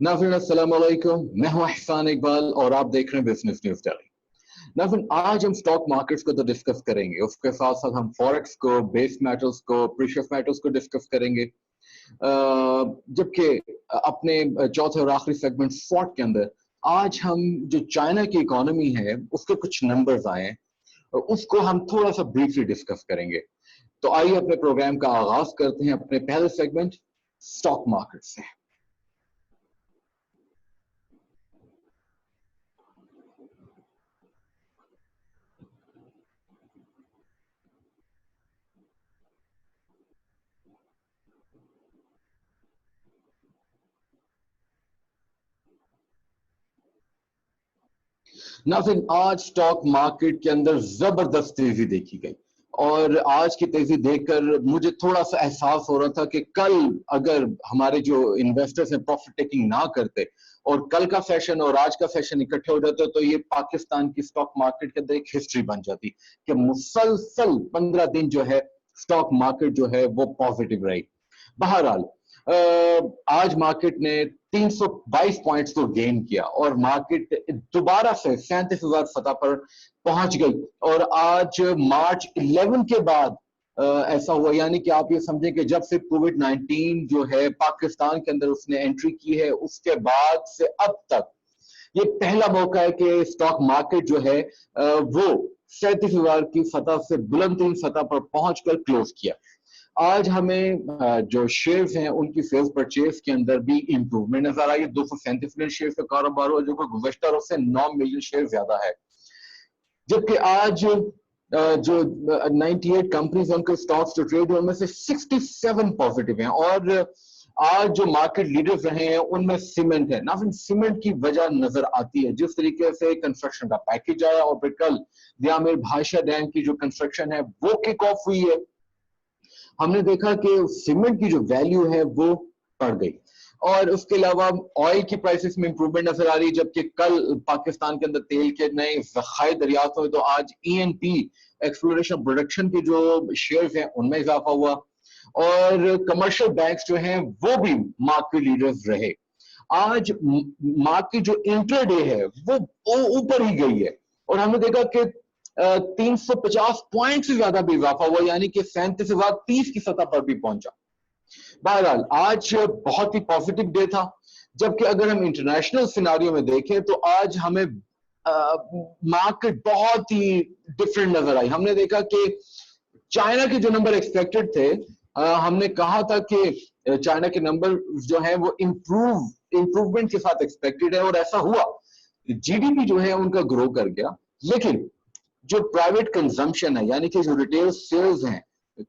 नाज़रीन अस्सलाम वालेकुम, मैं हूं एहसान इकबाल और आप देख रहे हैं बिजनेस न्यूज़ डेली। नाज़रीन, आज हम स्टॉक मार्केट्स को तो डिस्कस करेंगे, उसके साथ साथ हम फॉरेक्स को, बेस मेटल्स को, प्रीशियस मेटल्स को डिस्कस करेंगे। जबकि अपने चौथे और आखिरी सेगमेंट स्पॉट के अंदर आज हम जो चाइना की इकोनॉमी है उसके कुछ नंबर्स आए हैं, उसको हम थोड़ा सा ब्रीफली डिस्कस करेंगे। तो आइए अपने प्रोग्राम का आगाज करते हैं अपने पहले सेगमेंट स्टॉक मार्केट से। नाज़रीन, आज स्टॉक मार्केट के अंदर जबरदस्त तेजी देखी गई और आज की तेजी देखकर मुझे थोड़ा सा एहसास हो रहा था कि कल अगर हमारे जो इन्वेस्टर्स हैं प्रॉफिट टेकिंग ना करते और कल का सेशन और आज का सेशन इकट्ठे हो जाते तो ये पाकिस्तान की स्टॉक मार्केट के अंदर एक हिस्ट्री बन जाती कि मुसलसल 15 दिन जो है स्टॉक मार्केट जो है वो पॉजिटिव रही। बहरहाल आज मार्केट ने 322 पॉइंट्स को गेन किया और मार्केट दोबारा से 37,000 सतह पर पहुंच गई और आज मार्च 11 के बाद ऐसा हुआ, यानी कि आप ये समझें कि जब से कोविड-19 जो है पाकिस्तान के अंदर उसने एंट्री की है उसके बाद से अब तक ये पहला मौका है कि स्टॉक मार्केट जो है वो 37,000 की सतह से बुलंद तरीन सतह पर पहुंचकर क्लोज किया। आज हमें जो शेयर्स हैं उनकी सेल्स परचेज के अंदर भी इंप्रूवमेंट नजर आई। 237 मिलियन शेयर का कारोबार हुआ जो कि गुज़श्ता रोज से 9 मिलियन शेयर ज्यादा है। जबकि आज जो 98 कंपनीज उनके स्टॉक्स जो ट्रेड हुए उनमें से 67 पॉजिटिव हैं और आज जो मार्केट लीडर्स रहे हैं उनमें सीमेंट है। ना सीमेंट की वजह नजर आती है, जिस तरीके से कंस्ट्रक्शन का पैकेज आया और फिर कल दियामिर भाषा डैम की जो कंस्ट्रक्शन है वो किक ऑफ हुई है, हमने देखा कि सीमेंट की जो वैल्यू है वो बढ़ गई। और उसके अलावा ऑयल की प्राइसेस में इंप्रूवमेंट नजर आ रही है, जबकि कल पाकिस्तान के अंदर तेल के नए ज़खायर दरियाफ्त हुए तो आज ईएनपी एक्सप्लोरेशन प्रोडक्शन के जो शेयर्स हैं उनमें इजाफा हुआ और कमर्शियल बैंक्स जो हैं वो भी मार्केट लीडर्स रहे। आज मार्केट जो इंट्राडे है वो ऊपर ही गई है और हमने देखा कि 350 पॉइंट से ज्यादा भी इजाफा हुआ, यानी कि 37,030 की सतह पर भी पहुंचा। बहरहाल आज बहुत ही पॉजिटिव डे था। जबकि अगर हम इंटरनेशनल सिनारियो में देखें तो आज हमें मार्केट बहुत ही डिफरेंट नजर आई। हमने देखा कि चाइना के जो नंबर एक्सपेक्टेड थे, हमने कहा था कि चाइना के नंबर जो है वो इंप्रूवमेंट के साथ एक्सपेक्टेड है और ऐसा हुआ। जीडीपी जो है उनका ग्रो कर गया, लेकिन जो प्राइवेट कंजम्पशन है यानी कि जो रिटेल सेल्स हैं,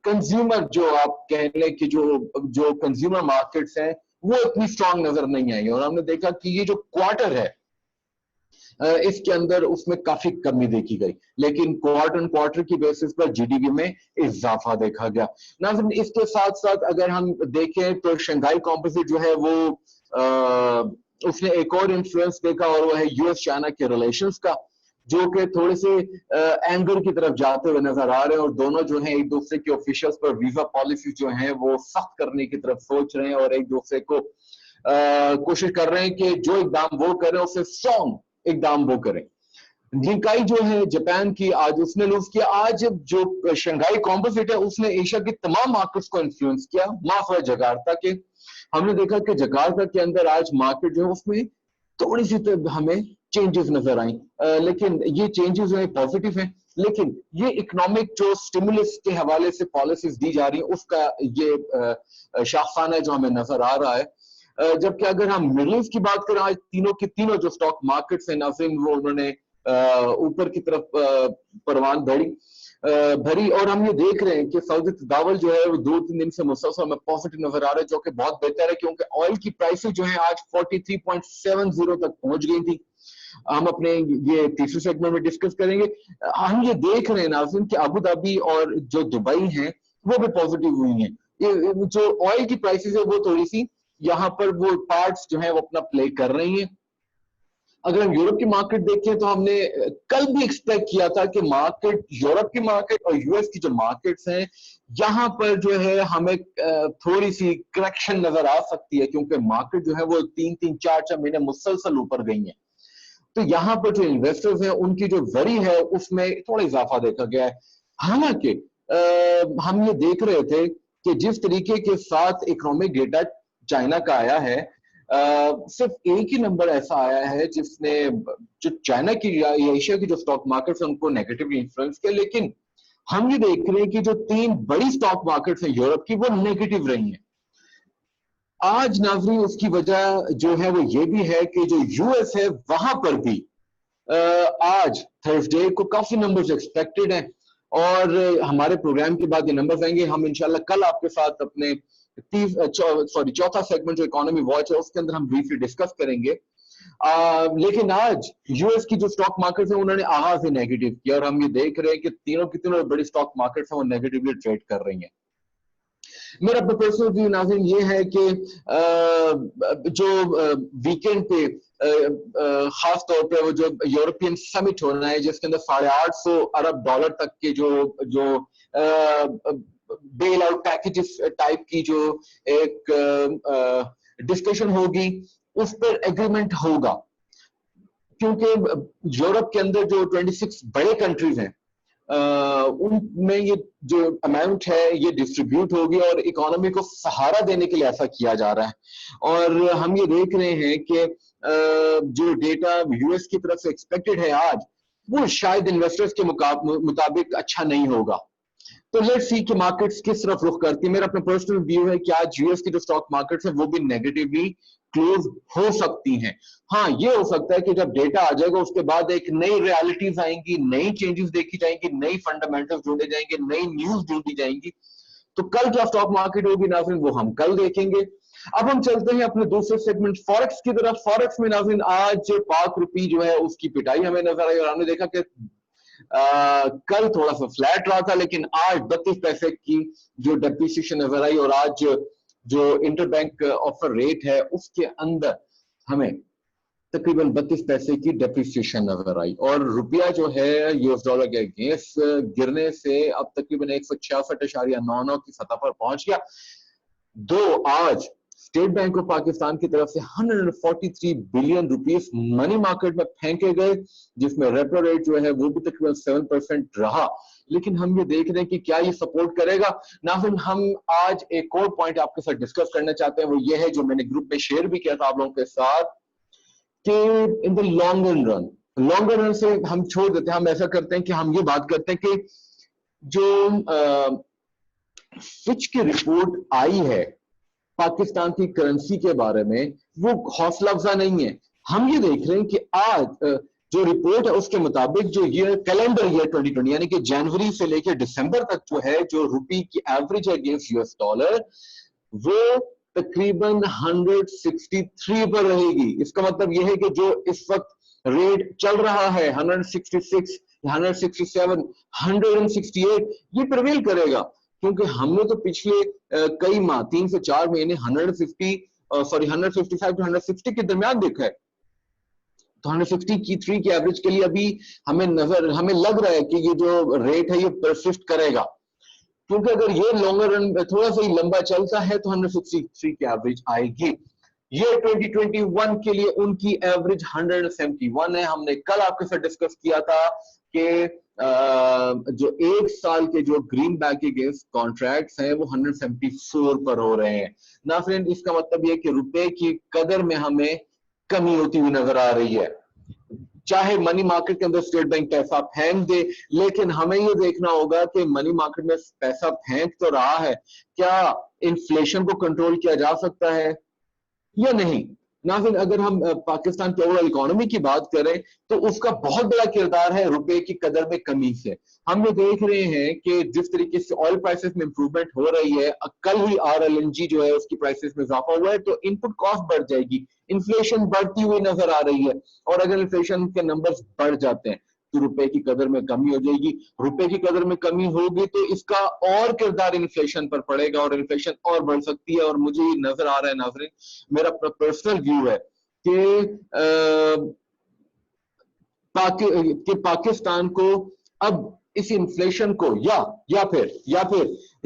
कंज्यूमर जो आप कह लें कि जो कंज्यूमर मार्केट्स हैं वो इतनी स्ट्रांग नजर नहीं आई और हमने देखा कि ये जो क्वार्टर है इसके अंदर उसमें काफी कमी देखी गई, लेकिन क्वार्टर की बेसिस पर जीडीपी में इजाफा देखा गया। नाज़रीन, इसके साथ साथ अगर हम देखें तो शंघाई कॉम्पोजिट जो है वो उसने एक और इन्फ्लुएंस देखा और वो है यूएस चाइना के रिलेशंस का, जो कि थोड़े से एंगर की तरफ जाते हुए नजर आ रहे हैं और दोनों जो हैं एक दूसरे के ऑफिशियल्स पर वीजा पॉलिसी जो हैं वो सख्त करने की तरफ सोच रहे हैं और एक दूसरे को कोशिश कर रहे हैं कि जो इकदाम वो करें उससे स्ट्रॉन्ग इकदाम वो करें। निकाई जो है जापान की आज उसने लूज किया। आज जो शंघाई कॉम्पोजिट है उसने एशिया की तमाम मार्केट्स को इन्फ्लुएंस किया, माफ है जकार्ता के। हमने देखा कि जकार्ता के अंदर आज मार्केट जो है उसमें थोड़ी सी तो हमें चेंजेस नजर आई, लेकिन ये चेंजेस जो है पॉजिटिव हैं, लेकिन ये इकोनॉमिक जो स्टिमुलस के हवाले से पॉलिसीज दी जा रही है उसका ये शाखाना जो हमें नजर आ रहा है। जबकि अगर हम मिडल ईस्ट की बात करें, आज तीनों की तीनों जो स्टॉक मार्केट्स हैं नाज़रीन वो उन्होंने ऊपर की तरफ परवान भरी और हम ये देख रहे हैं कि सऊदी तदावल जो है वो 2-3 दिन से मुसलसल में पॉजिटिव नजर आ रहा है, जो कि बहुत बेहतर है क्योंकि ऑयल की प्राइसेस जो है आज 43.70 तक पहुंच गई थी। हम अपने ये तीसरे सेगमेंट में डिस्कस करेंगे। हम ये देख रहे हैं नाज़रीन कि अबू धाबी और जो दुबई है वो भी पॉजिटिव हुई हैं। ये जो ऑयल की प्राइसेस है वो थोड़ी सी यहाँ पर वो पार्ट्स जो है वो अपना प्ले कर रही हैं। अगर हम यूरोप की मार्केट देखें तो हमने कल भी एक्सपेक्ट किया था कि मार्केट, यूरोप की मार्केट और यूएस की जो मार्केट्स हैं, यहाँ पर जो है हमें थोड़ी सी करेक्शन नजर आ सकती है, क्योंकि मार्केट जो है वो 3-3, 4-4 महीने मुसलसल ऊपर गई है। तो यहाँ पर जो इन्वेस्टर्स हैं उनकी जो वरी है उसमें थोड़ा इजाफा देखा गया है। हालांकि हम ये देख रहे थे कि जिस तरीके के साथ इकोनॉमिक डेटा चाइना का आया है, सिर्फ एक ही नंबर ऐसा आया है जिसने जो चाइना की या एशिया की जो स्टॉक मार्केट है उनको नेगेटिवली इन्फ्लुएंस किया, लेकिन हम ये देख रहे हैं कि जो 3 बड़ी स्टॉक मार्केट्स हैं यूरोप की, वो नेगेटिव रही हैं आज। नाज़रीन, उसकी वजह जो है वो ये भी है कि जो यूएस है वहां पर भी आज थर्सडे को काफी नंबर्स एक्सपेक्टेड हैं, और हमारे प्रोग्राम के बाद ये नंबर्स आएंगे। हम इंशाल्लाह कल आपके साथ अपने चौथा सेगमेंट जो इकोनॉमी वॉच है उसके अंदर हम ब्रीफली डिस्कस करेंगे। लेकिन आज यूएस की जो स्टॉक मार्केट है उन्होंने आगाज ही नेगेटिव किया, और हम ये देख रहे हैं कि तीनों की तीनों बड़ी स्टॉक मार्केट है वो नेगेटिवली ट्रेड कर रही हैं। मेरा पर्सनल व्यू नाज़रीन ये है कि जो वीकेंड पे खास तौर पे वो जो यूरोपियन समिट होना है जिसके अंदर $850 अरब तक के जो बेल आउट पैकेजेस टाइप की जो एक डिस्कशन होगी, उस पर एग्रीमेंट होगा, क्योंकि यूरोप के अंदर जो 26 बड़े कंट्रीज हैं उनमें ये जो अमाउंट है ये डिस्ट्रीब्यूट होगी, और इकोनॉमी को सहारा देने के लिए ऐसा किया जा रहा है। और हम ये देख रहे हैं कि जो डेटा यूएस की तरफ से एक्सपेक्टेड है आज, वो शायद इन्वेस्टर्स के मुताबिक अच्छा नहीं होगा। तो लेट्स सी कि मार्केट्स किस तरफ रुख करती है। मेरा अपना पर्सनल व्यू है कि आज यूएस की जो स्टॉक मार्केट्स है वो भी नेगेटिवली क्लोज हो सकती हैं। हाँ, ये हो सकता है कि जब डेटा आ जाएगा उसके बाद एक नई रियलिटीज आएंगी, नई चेंजेस देखी जाएंगी, नई फंडामेंटल्स ढूंढे जाएंगे, नई न्यूज ढूंढी जाएंगी। तो कल क्या स्टॉक मार्केट होगी नाज़रीन, वो हम कल देखेंगे। अब हम चलते हैं अपने दूसरे सेगमेंट फॉरेक्स की तरफ। फॉरेक्स में नाज़रीन आज पाक रुपी जो है उसकी पिटाई हमें नजर आई, और हमने देखा कि कल थोड़ा सा फ्लैट रहा था, लेकिन आज 32 पैसे की जो डेप्रिसिएशन नजर आई, और आज जो इंटरबैंक ऑफर रेट है उसके अंदर हमें तकरीबन 32 पैसे की डेप्रिसिएशन नजर आई, और रुपया जो है यूएस डॉलर के अगेंस्ट गिरने से अब तकरीबन 166.99 की सतह पर पहुंच गया। आज स्टेट बैंक ऑफ पाकिस्तान की तरफ से 143 बिलियन रुपीस मनी मार्केट में फेंके गए, जिसमें रेपो रेट जो है वो भी तकरीबन 7% रहा। लेकिन हम ये देख रहे हैं कि क्या ये सपोर्ट करेगा। नाज़रीन, हम आज एक और पॉइंट आपके साथ डिस्कस करना चाहते हैं, वो ये है जो मैंने ग्रुप में शेयर भी किया था आप लोगों के साथ, कि इन द लॉन्गर रन से हम छोड़ देते हैं। हम ऐसा करते हैं कि हम ये बात करते हैं कि जो फिच की रिपोर्ट आई है पाकिस्तान की करेंसी के बारे में, वो हौसला अफजा नहीं है। हम ये देख रहे हैं कि आज जो रिपोर्ट है उसके मुताबिक जो ये कैलेंडर ईयर 2020 यानी कि जनवरी से लेकर दिसंबर तक जो है जो रुपी की एवरेज है अगेंस्ट यूएस डॉलर, वो तकरीबन 163 पर रहेगी। इसका मतलब यह है कि जो इस वक्त रेट चल रहा है 166, 167, 168, ये प्रिवेल करेगा, क्योंकि हमने तो पिछले कई माह 3 से 4 महीने 155 टू 160 के दरमियान देखा है। तो 163 की एवरेज के लिए अभी हमें लग रहा है कि ये जो रेट है ये परसिस्ट करेगा, क्योंकि अगर ये लॉन्गर रन थोड़ा सा ही लंबा चलता है तो 163 की एवरेज आएगी। ये 2021 के लिए उनकी एवरेज 171 है। हमने कल आपके साथ डिस्कस किया था कि जो एक साल के जो ग्रीन बैक के अगेंस्ट कॉन्ट्रैक्ट्स हैं वो 174 पर हो रहे हैं। ना फ्रेंड, इसका मतलब ये कि रुपए की कदर में हमें कमी होती हुई नजर आ रही है। चाहे मनी मार्केट के अंदर स्टेट बैंक पैसा फेंक दे, लेकिन हमें ये देखना होगा कि मनी मार्केट में पैसा फेंक तो रहा है, क्या इन्फ्लेशन को कंट्रोल किया जा सकता है या नहीं। नाज़रीन, अगर हम पाकिस्तान की ओवरऑल इकोनॉमी की बात करें तो उसका बहुत बड़ा किरदार है रुपए की कदर में कमी से। हम ये देख रहे हैं कि जिस तरीके से ऑयल प्राइसेस में इंप्रूवमेंट हो रही है, कल ही RLNG जो है उसकी प्राइसेस में इजाफा हुआ है, तो इनपुट कॉस्ट बढ़ जाएगी, इन्फ्लेशन बढ़ती हुई नजर आ रही है, और अगर इन्फ्लेशन के नंबर्स बढ़ जाते हैं तो रुपए की कदर में कमी हो जाएगी। रुपए की कदर में कमी होगी तो इसका और किरदार इन्फ्लेशन पर पड़ेगा, और इन्फ्लेशन और बढ़ सकती है। और मुझे नजर आ रहा है नाज़रीन, मेरा पर्सनल व्यू है कि कि पाकिस्तान को अब इस इन्फ्लेशन को या फिर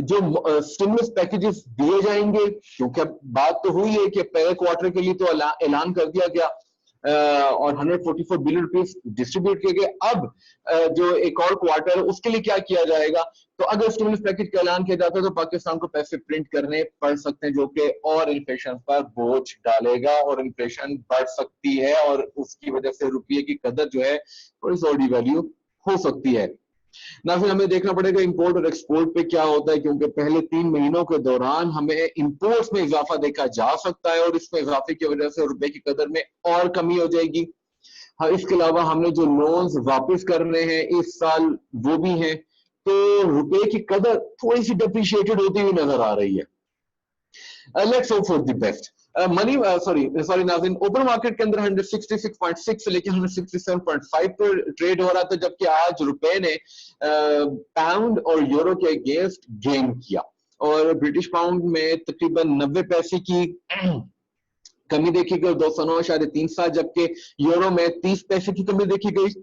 जो स्टिमुलस पैकेजेस दिए जाएंगे, क्योंकि अब बात तो हुई है कि पहले क्वार्टर के लिए तो ऐलान कर दिया गया और 144 बिलियन रुपीस डिस्ट्रीब्यूट किए गए। अब जो एक और क्वार्टर है उसके लिए क्या किया जाएगा, तो अगर स्टिमुलस पैकेज का ऐलान किया जाता है तो पाकिस्तान को पैसे प्रिंट करने पड़ सकते हैं, जो कि और इन्फ्लेशन पर बोझ डालेगा और इन्फ्लेशन बढ़ सकती है और उसकी वजह से रुपये की कदर जो है थोड़ी सी डिवैल्यू हो सकती है ना। फिर हमें देखना पड़ेगा इंपोर्ट और एक्सपोर्ट पे क्या होता है, क्योंकि पहले 3 महीनों के दौरान हमें इंपोर्ट्स में इजाफा देखा जा सकता है और इसमें इजाफे की वजह से रुपए की कदर में और कमी हो जाएगी। हाँ, इसके अलावा हमने जो लोन्स वापस करने हैं इस साल वो भी हैं, तो रुपए की कदर थोड़ी सी डिप्रिशिएटेड होती हुई नजर आ रही है। Let's hope for the best. Money sorry नाज़रीन, ओपन मार्केट के अंदर 166.6 से लेकर 167.5 पर ट्रेड हो रहा था, जबकि आज रुपए ने पाउंड और यूरो के अगेंस्ट गेन किया और ब्रिटिश पाउंड में तकरीबन 90 पैसे की कमी देखी गई, 209.37, जबकि यूरो में 30 पैसे की कमी देखी गई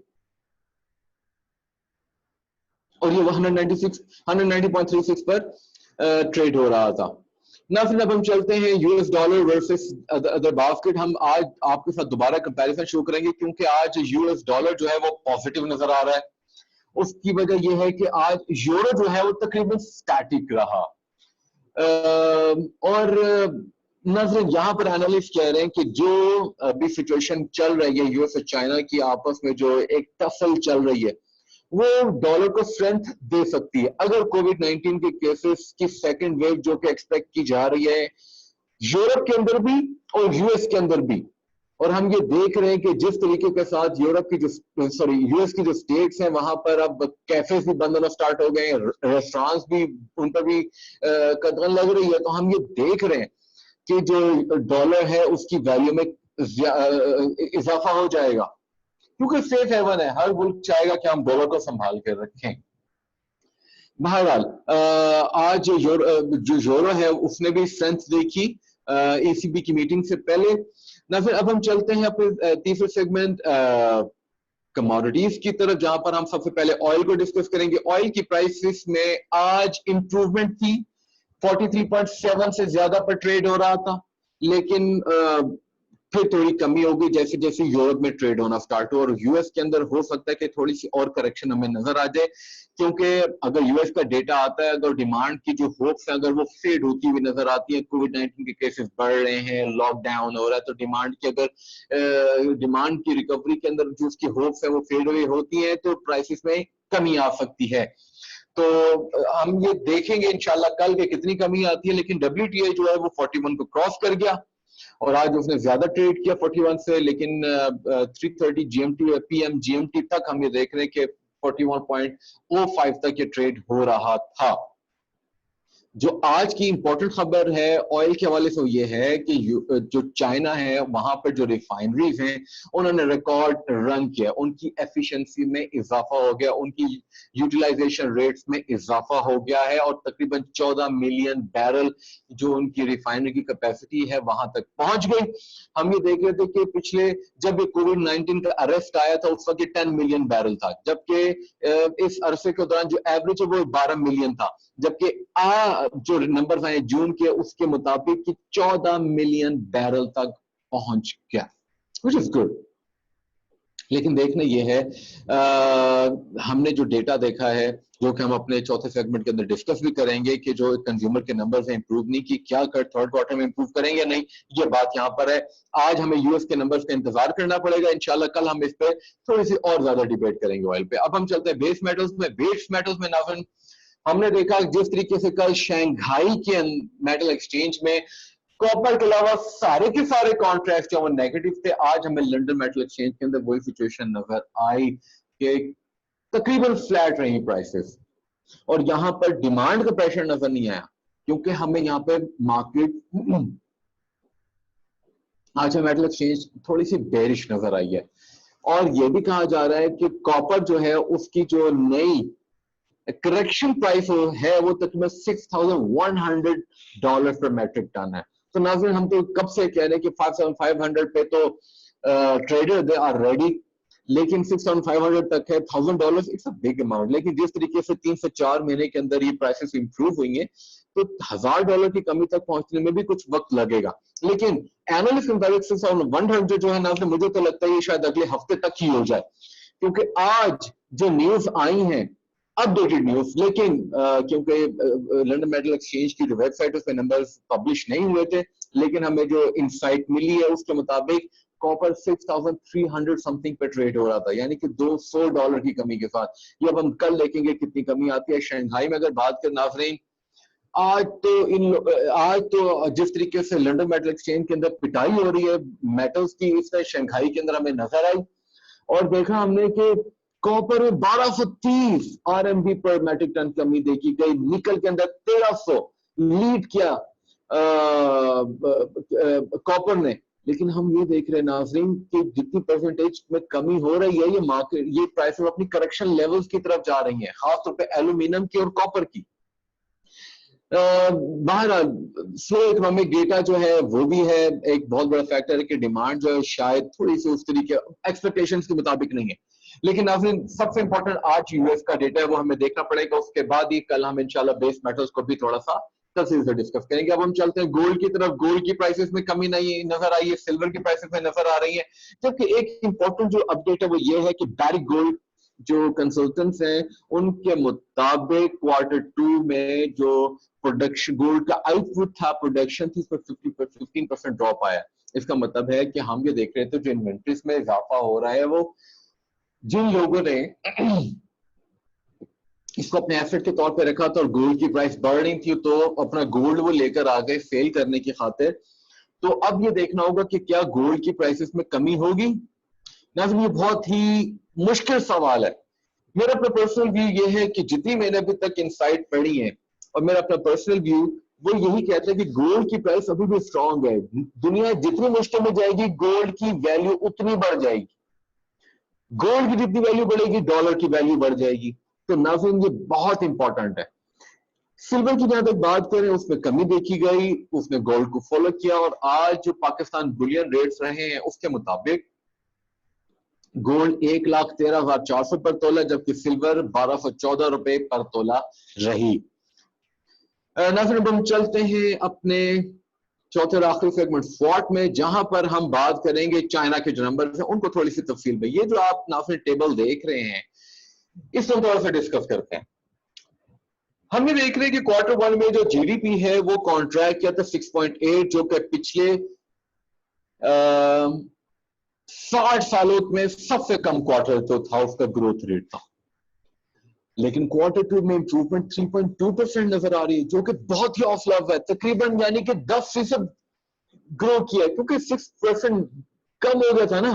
और ये 190.36 पर ट्रेड हो रहा था ना। फिर अब हम चलते हैं US dollar versus other basket. हम आज आपके साथ दोबारा कंपैरिजन शुरू करेंगे, क्योंकि आज यूएस डॉलर जो है वो पॉजिटिव नजर आ रहा है। उसकी वजह यह है कि आज यूरो जो है वो तकरीबन स्टैटिक रहा और नजर यहाँ पर एनालिस्ट कह रहे हैं कि जो अभी सिचुएशन चल रही है यूएस और चाइना की आपस में, जो एक टसल चल रही है, वो डॉलर को स्ट्रेंथ दे सकती है। अगर कोविड-19 के केसेस की सेकंड वेव जो कि एक्सपेक्ट की जा रही है यूरोप के अंदर भी और यूएस के अंदर भी, और हम ये देख रहे हैं कि जिस तरीके के साथ यूरोप की जो यूएस की जो स्टेट्स हैं वहां पर अब कैफेज भी बंद होना स्टार्ट हो गए हैं, रेस्टोरेंट्स भी उन पर भी कदम लग रही है, तो हम ये देख रहे हैं कि जो डॉलर है उसकी वैल्यू में इजाफा हो जाएगा, क्योंकि सेफ हेवन है। हर मुल्क चाहेगा कि हम डॉलर को संभाल कर रखें। बहरहाल आज जो यूरो है उसने भी स्ट्रेंथ देखी ईसीबी की मीटिंग से पहले ना। फिर अब हम चलते हैं अपने तीसरे सेगमेंट कमोडिटीज की तरफ, जहां पर हम सबसे पहले ऑयल को डिस्कस करेंगे। ऑयल की प्राइसेस में आज इंप्रूवमेंट थी, 43.7 से ज्यादा पर ट्रेड हो रहा था, लेकिन फिर थोड़ी कमी होगी जैसे जैसे यूरोप में ट्रेड होना स्टार्ट हो, और यूएस के अंदर हो सकता है कि थोड़ी सी और करेक्शन हमें नजर आ जाए, क्योंकि अगर यूएस का डेटा आता है, अगर डिमांड की जो होप्स है अगर वो फेड होती हुई नजर आती है, कोविड-19 के केसेस बढ़ रहे हैं, लॉकडाउन हो रहा है, तो डिमांड की अगर डिमांड की रिकवरी के अंदर जो उसकी होप्स है वो फेड हुई होती है, तो प्राइसेस में कमी आ सकती है। तो हम ये देखेंगे इंशाल्लाह कल के कितनी कमी आती है, लेकिन WTI जो है वो 41 को क्रॉस कर गया और आज उसने ज्यादा ट्रेड किया 41 से, लेकिन 3:30 GMT PM GMT तक हम ये देख रहे हैं कि 41.05 तक ये ट्रेड हो रहा था। जो आज की इंपॉर्टेंट खबर है ऑयल के हवाले से वो ये है कि जो चाइना है वहां पर जो रिफाइनरीज हैं उन्होंने रिकॉर्ड रन किया, उनकी एफिशिएंसी में इजाफा हो गया, उनकी यूटिलाइजेशन रेट्स में इजाफा हो गया है और तकरीबन 14 मिलियन बैरल जो उनकी रिफाइनरी की कैपेसिटी है वहां तक पहुंच गई। हम ये देख रहे थे कि पिछले जब ये कोविड-19 का अरेस्ट आया था उस वक्त ये 10 मिलियन बैरल था, जबकि इस अरसे के दौरान जो एवरेज है वो 12 मिलियन था, जबकि जो नंबर आए जून के उसके मुताबिक कि 14 मिलियन बैरल तक पहुंच गया, which is good। लेकिन देखना यह है हमने जो डेटा देखा है जो कि हम अपने चौथे सेगमेंट के अंदर डिस्कस भी करेंगे कि जो कंज्यूमर के नंबर्स हैं इंप्रूव नहीं की, क्या कर थर्ड क्वार्टर में इंप्रूव करेंगे या नहीं, ये बात यहाँ पर है। आज हमें यूएस के नंबर्स का इंतजार करना पड़ेगा, इंशाल्लाह कल हम इस पे थोड़ी सी और ज्यादा डिबेट करेंगे ऑयल पे। अब हम चलते हैं बेस मेटल्स में। बेस मेटल्स में नाज़रीन हमने देखा जिस तरीके से कल शंघाई के मेटल एक्सचेंज में कॉपर के अलावा सारे के सारे कॉन्ट्रैक्ट जो वो नेगेटिव थे, आज हमें लंदन मेटल एक्सचेंज के अंदर वही सिचुएशन नजर आई कि तकरीबन फ्लैट रही प्राइसेस और यहां पर डिमांड का प्रेशर नजर नहीं आया, क्योंकि हमें यहाँ पे मार्केट आज मेटल एक्सचेंज थोड़ी सी बेरिश नजर आई है और यह भी कहा जा रहा है कि कॉपर जो है उसकी जो नई करेक्शन प्राइस है वो तकरीबन $6,100 पर मेट्रिक टन है। तो नाज़रीन हम तो कब से कह रहे हैं कि 5,500 पे तो ट्रेडर दे आर रेडी लेकिन 6,500 तक है, $1,000 इट्स अ बिग अमाउंट। लेकिन जिस तरीके से 3 से 4 महीने के अंदर ये प्राइसेस इंप्रूव हुई हैं, तो $1,000 की कमी तक पहुंचने में भी कुछ वक्त लगेगा। लेकिन एनालिस्ट के मुताबिक 6,100 जो है ना, मुझे तो लगता है ये शायद अगले हफ्ते तक ही हो जाए, क्योंकि आज जो न्यूज आई हैं, अपडेटेड न्यूज, लेकिन क्योंकि लंदन मेटल एक्सचेंज की जो वेबसाइट उस पे नंबर्स पब्लिश नहीं हुए थे, लेकिन हमें जो इनसाइट मिली है उसके मुताबिक कॉपर 6,300 समथिंग पे ट्रेड हो रहा था, यानी कि $200 की कमी के साथ। ये अब हम कल देखेंगे कितनी कमी आती है। शंघाई में अगर बात करें नाज़रीन, आज तो जिस तरीके से लंदन मेटल एक्सचेंज के अंदर पिटाई हो रही है मेटल्स की, इसमें शंघाई के अंदर हमें नजर आई और देखा हमने कि कॉपर में 1230 RMB पर मैट्रिक टन कमी देखी गई, निकल के अंदर 1300 लीड किया कॉपर ने। लेकिन हम ये देख रहे हैं नाज़रीन कि जितनी परसेंटेज में कमी हो रही है, ये मार्केट, ये प्राइसेस अपनी करेक्शन लेवल्स की तरफ जा रही हैं, खासतौर पे एल्यूमिनियम की और कॉपर की। बहरहाल स्लो इकोनॉमिक डेटा जो है वो भी है एक बहुत बड़ा फैक्टर है कि डिमांड जो है शायद थोड़ी सी उस तरीके एक्सपेक्टेशंस के मुताबिक नहीं है। लेकिन नाज़रीन सबसे इंपॉर्टेंट आज यूएस का डेटा है, वो हमें देखना पड़ेगा। उसके बाद ही कल हम इंशाल्लाह बेस मेटल्स को भी थोड़ा सा तफसील से डिस्कस करेंगे। अब हम चलते हैं गोल्ड की तरफ। गोल्ड की प्राइसेस में कमी नहीं नजर आई है, सिल्वर की प्राइसेस में नजर आ रही है। जबकि एक इंपॉर्टेंट जो अपडेट है वो ये है कि बैरिक गोल्ड जो कंसल्टेंट्स हैं उनके मुताबिक Q2 में जो प्रोडक्शन गोल्ड का आउटपुट था, प्रोडक्शन थी, उस पर 15% ड्रॉप आया। इसका मतलब है कि हम ये देख रहे थे जो इन्वेंट्रीज में इजाफा हो रहा है, वो जिन लोगों ने इसको अपने एसेट के तौर पे रखा था और गोल्ड की प्राइस बढ़ रही थी तो अपना गोल्ड वो लेकर आ गए सेल करने की खातिर। तो अब ये देखना होगा कि क्या गोल्ड की प्राइसेस में कमी होगी। नाज़रीन ये बहुत ही मुश्किल सवाल है। मेरा अपना पर्सनल व्यू ये है कि जितनी मैंने अभी तक इनसाइट पढ़ी है और मेरा अपना पर्सनल व्यू वो यही कहता है कि गोल्ड की प्राइस अभी भी स्ट्रांग है। दुनिया जितनी मुश्किल में जाएगी गोल्ड की वैल्यू उतनी बढ़ जाएगी। गोल्ड की जितनी वैल्यू बढ़ेगी डॉलर की वैल्यू बढ़ जाएगी। तो नाज़रीन ये बहुत इंपॉर्टेंट है। सिल्वर की जहां तक बात करें उसमें कमी देखी गई, उसने गोल्ड को फॉलो किया और आज जो पाकिस्तान बुलियन रेट्स रहे हैं उसके मुताबिक गोल्ड 1,13,400 पर तोला, जबकि सिल्वर 1,214 रुपए पर तोला रही। नाज़रीन हम चलते हैं अपने चौथे और आखिरी सेगमेंट स्पॉट में, जहां पर हम बात करेंगे चाइना के जो नंबर हैं उनको थोड़ी सी तफसील में। ये जो आप नाज़रीन टेबल देख रहे हैं इसको थोड़ा सा डिस्कस करते हैं। हम ये देख रहे हैं कि Q1 में जो जीडीपी है वो कॉन्ट्रैक्ट किया था 6.8, जो कि पिछले 60 सालों में सबसे कम क्वार्टर जो था उसका ग्रोथ रेट था। लेकिन Q2 में इंप्रूवमेंट 3.2% नजर आ रही है, जो कि बहुत ही हौसला है, तकरीबन यानी कि 10% ग्रो किया, क्योंकि 6% कम हो गया था ना।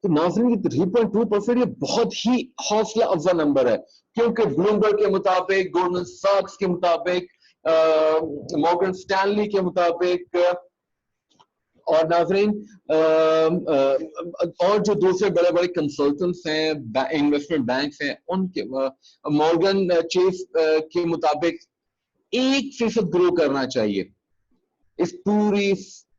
तो नाज़रीन ये 3.2% ये बहुत ही हौसला अफजा नंबर है, क्योंकि ब्लूमबर्ग के मुताबिक, गोल्डमैन सैक्स के मुताबिक, मॉर्गन स्टैनली के मुताबिक और नाज़रीन और जो दूसरे बड़े बड़े कंसल्टेंट्स हैं, इन्वेस्टमेंट बैंक्स हैं, उनके मॉर्गन चेस के मुताबिक 1% ग्रो करना चाहिए इस पूरी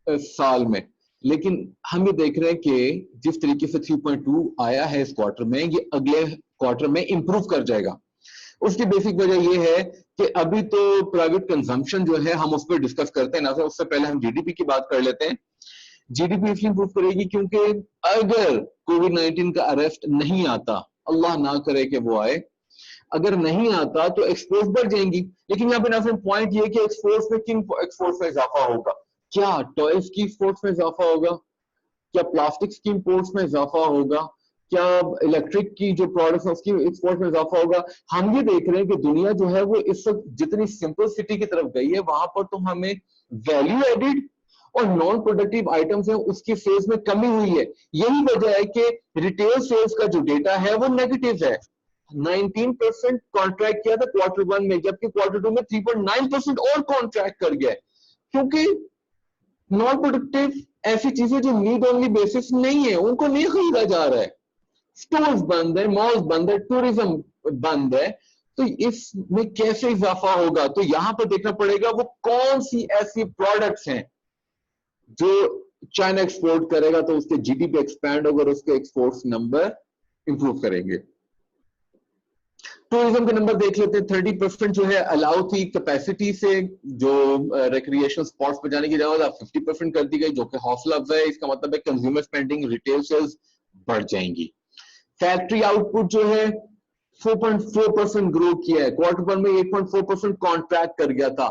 साल में। लेकिन हम ये देख रहे हैं कि जिस तरीके से 3.2 आया है इस क्वार्टर में, ये अगले क्वार्टर में इंप्रूव कर जाएगा। उसकी बेसिक वजह ये है कि अभी तो प्राइवेट कंजम्पशन जो है हम उस पर डिस्कस करते हैं ना, उससे पहले हम जीडीपी की बात कर लेते हैं। जीडीपी इसलिए इंप्रूव करेगी क्योंकि अगर कोविड-19 का अरेस्ट नहीं आता, अल्लाह ना करे कि वो आए, अगर नहीं आता तो एक्सपोर्ट्स बढ़ जाएंगी। लेकिन यहाँ पे नाज़रीन पॉइंट ये कि एक्सपोर्ट्स में किन एक्सपोर्ट्स में इजाफा होगा? क्या टॉयज की एक्सपोर्ट्स में इजाफा होगा? क्या प्लास्टिक्स की इंपोर्ट्स में इजाफा होगा? क्या इलेक्ट्रिक की जो प्रोडक्ट्स हैं उसकी एक्सपोर्ट में इजाफा होगा? हम ये देख रहे हैं कि दुनिया जो है वो इस वक्त जितनी सिंपलिसिटी की तरफ गई है, वहां पर तो हमें वैल्यू एडिड और नॉन प्रोडक्टिव आइटम्स हैं उसकी सेल्स में कमी हुई है। यही वजह है कि रिटेल सेल्स का जो डेटा है वो नेगेटिव है। 19% कॉन्ट्रैक्ट किया था Q1 में, जबकि Q2 में 3.9% और कॉन्ट्रैक्ट कर गया, क्योंकि नॉन प्रोडक्टिव ऐसी चीजें जो नीड ओनली बेसिस नहीं है उनको नहीं खरीदा जा रहा है। स्टोर्स बंद है, मॉल्स बंद है, टूरिज्म बंद है, तो इसमें कैसे इजाफा होगा? तो यहां पर देखना पड़ेगा वो कौन सी ऐसी प्रोडक्ट्स हैं जो चाइना एक्सपोर्ट करेगा तो उसके जीडीपी एक्सपैंड होगा और उसके एक्सपोर्ट्स नंबर इंप्रूव करेंगे। टूरिज्म के नंबर देख लेते हैं। 30% जो है अलाउ थी कैपेसिटी से, जो रिक्रिएशन स्पॉट्स पर जाने की जगह 50% कर दी गई, जो कि हौसला अफजा है। इसका मतलब है कंज्यूमर स्पेंडिंग, रिटेल सेल्स बढ़ जाएंगी। फैक्ट्री आउटपुट जो है 4.4% ग्रो किया है, क्वार्टर वन में 8.4% कॉन्ट्रैक्ट कर गया था।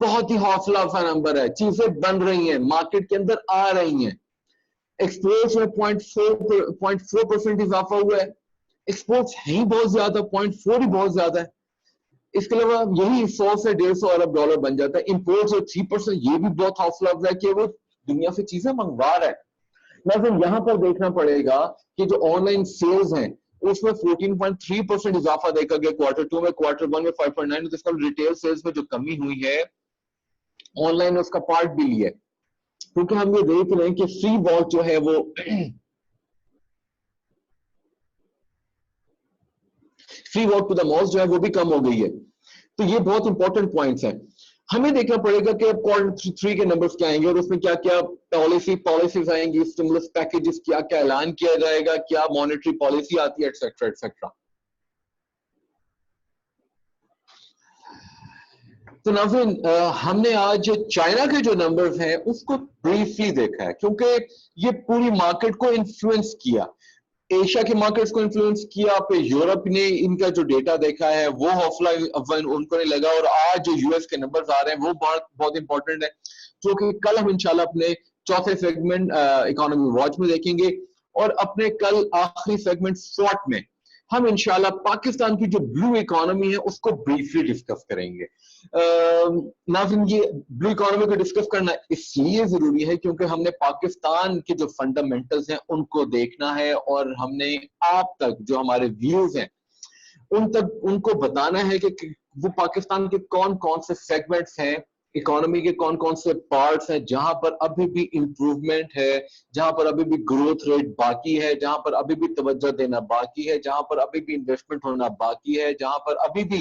बहुत ही हौसला अफजा नंबर है, चीजें बन रही हैं, मार्केट के अंदर आ रही हैं। एक्सपोर्ट्स में 0.4% इजाफा हुआ है। एक्सपोर्ट्स है ही बहुत ज्यादा, 0.4 ही बहुत ज्यादा है। इसके अलावा यही 100 से 150 अरब डॉलर बन जाता है। इंपोर्ट्स 3%, ये भी बहुत हौसला अफजा है कि वो दुनिया से चीजें मंगवा रहा है। लेकिन यहां पर देखना पड़ेगा कि जो ऑनलाइन सेल्स हैं उसमें 14.3% इजाफा देखा गया क्वार्टर टू में, क्वार्टर वन में 5.9। तो इसका रिटेल सेल्स में जो कमी हुई है, ऑनलाइन उसका पार्ट भी लिया है, क्योंकि हम ये देख रहे हैं कि फ्री वॉक जो है वो free walk to the malls जो है वो भी कम हो गई है। तो ये बहुत इंपॉर्टेंट पॉइंट्स हैं। हमें देखना पड़ेगा कि अब क्वार्टर थ्री के नंबर्स क्या आएंगे और उसमें क्या क्या पॉलिसीज आएंगी, स्टिमुलस पैकेजेस क्या क्या ऐलान किया जाएगा, क्या मॉनेटरी पॉलिसी आती है, एटसेट्रा एटसेट्रा। तो नाज़रीन, हमने आज चाइना के जो नंबर्स हैं उसको ब्रीफली देखा है, क्योंकि ये पूरी मार्केट को इन्फ्लुएंस किया। एशिया के मार्केट्स को इन्फ्लुएंस किया, फिर यूरोप ने इनका जो डेटा देखा है वो हौसला उनको नहीं लगा, और आज जो यूएस के नंबर्स आ रहे हैं वो बहुत इंपॉर्टेंट है, जो कि कल हम इंशाल्लाह अपने चौथे सेगमेंट इकोनॉमी वॉच में देखेंगे, और अपने कल आखिरी सेगमेंट शॉर्ट में हम इंशाल्लाह पाकिस्तान की जो ब्लू इकोनॉमी है उसको ब्रीफली डिस्कस करेंगे। नाज़रीन, ये ब्लू इकोनॉमी को डिस्कस करना इसलिए जरूरी है क्योंकि हमने पाकिस्तान के जो फंडामेंटल्स हैं उनको देखना है, और हमने आप तक जो हमारे व्यूज हैं उन तक उनको बताना है कि वो पाकिस्तान के कौन कौन से सेगमेंट्स हैं, इकोनॉमी के कौन कौन से पार्ट्स हैं जहां पर अभी भी इंप्रूवमेंट है, जहां पर अभी भी ग्रोथ रेट बाकी है, जहां पर अभी भी तवज्जो देना बाकी है, जहां पर अभी भी इन्वेस्टमेंट होना बाकी है, जहां पर अभी भी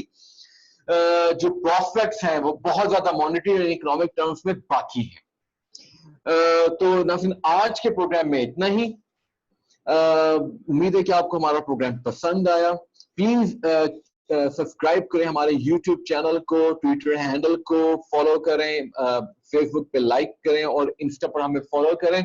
जो प्रोस्पेक्ट्स हैं वो बहुत ज्यादा मॉनेटरी और इकोनॉमिक टर्म्स में बाकी है। तो नाज़रीन, आज के प्रोग्राम में इतना ही। उम्मीद है कि आपको हमारा प्रोग्राम पसंद आया। प्लीज सब्सक्राइब करें हमारे यूट्यूब चैनल को, ट्विटर हैंडल को फॉलो करें, फेसबुक पे लाइक करें और इंस्टा पर हमें फॉलो करें।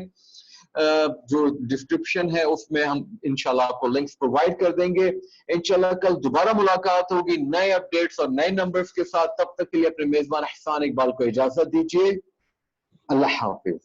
जो डिस्क्रिप्शन है उसमें हम इंशाल्लाह आपको लिंक्स प्रोवाइड कर देंगे। इंशाल्लाह कल दोबारा मुलाकात होगी नए अपडेट्स और नए नंबर्स के साथ। तब तक के लिए अपने मेजबान एहसान इकबाल को इजाजत दीजिए। अल्लाह हाफिज।